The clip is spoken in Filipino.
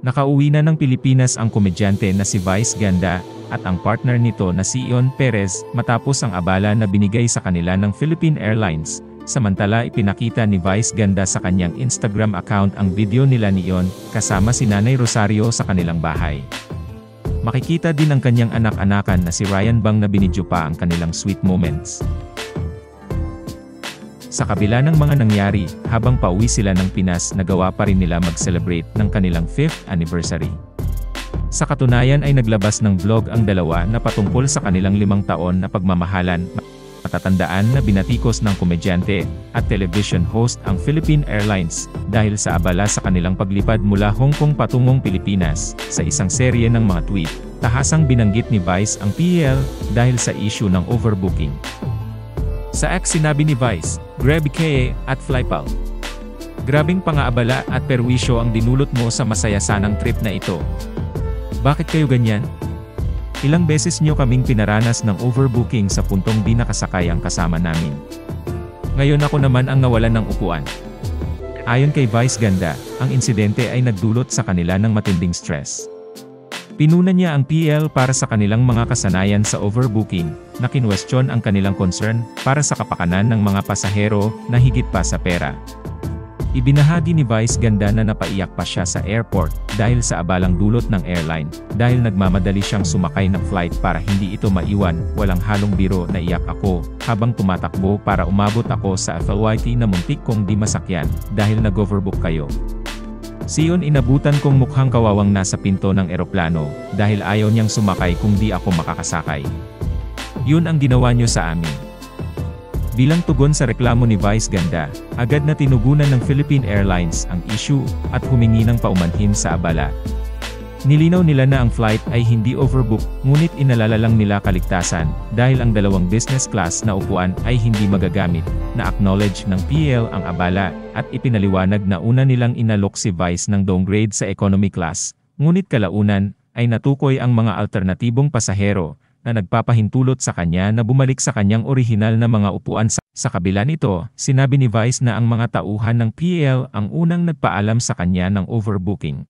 Nakauwi na ng Pilipinas ang komedyante na si Vice Ganda at ang partner nito na si Ion Perez matapos ang abala na binigay sa kanila ng Philippine Airlines. Samantala ipinakita ni Vice Ganda sa kanyang Instagram account ang video nila ni Ion kasama si Nanay Rosario sa kanilang bahay. Makikita din ang kanyang anak-anakan na si Ryan Bang na binidyo pa ang kanilang sweet moments. Sa kabila ng mga nangyari, habang pauwi sila ng Pinas nagawa pa rin nila mag-celebrate ng kanilang 5th anniversary. Sa katunayan ay naglabas ng vlog ang dalawa na patungkol sa kanilang 5 taon na pagmamahalan. Matatandaan na binatikos ng komedyante at television host ang Philippine Airlines dahil sa abala sa kanilang paglipad mula Hong Kong patungong Pilipinas. Sa isang serye ng mga tweet, tahasang binanggit ni Vice ang PL dahil sa issue ng overbooking. Sa X sinabi ni Vice, "Grabe kaye at flypal. Grabing pangaabala at perwisyo ang dinulot mo sa masaya sanang trip na ito. Bakit kayo ganyan? Ilang beses nyo kaming pinaranas ng overbooking sa puntong di nakasakay ang kasama namin. Ngayon ako naman ang nawalan ng upuan." Ayon kay Vice Ganda, ang insidente ay nagdulot sa kanila ng matinding stress. Pinuna niya ang PL para sa kanilang mga kasanayan sa overbooking, na kinwestiyon ang kanilang concern para sa kapakanan ng mga pasahero na higit pa sa pera. Ibinahagi ni Vice Ganda na napaiyak pa siya sa airport dahil sa abalang dulot ng airline, dahil nagmamadali siyang sumakay ng flight para hindi ito maiwan. "Walang halong biro, naiyak ako habang tumatakbo para umabot ako sa FLYT na muntik kong di masakyan dahil nag-overbook kayo. Siyon inabutan kong mukhang kawawang nasa pinto ng eroplano dahil ayaw niyang sumakay kung di ako makakasakay. Yun ang ginawa niyo sa amin." Bilang tugon sa reklamo ni Vice Ganda, agad na tinugunan ng Philippine Airlines ang issue at humingi ng paumanhin sa abala. Nilinaw nila na ang flight ay hindi overbook, ngunit inalala lang nila kaligtasan dahil ang dalawang business class na upuan ay hindi magagamit. Na-acknowledge ng PL ang abala at ipinaliwanag na una nilang inalok si Vice ng downgrade sa economy class, ngunit kalaunan ay natukoy ang mga alternatibong pasahero na nagpapahintulot sa kanya na bumalik sa kanyang orihinal na mga upuan. Sa kabila nito, sinabi ni Vice na ang mga tauhan ng PL ang unang nagpaalam sa kanya ng overbooking.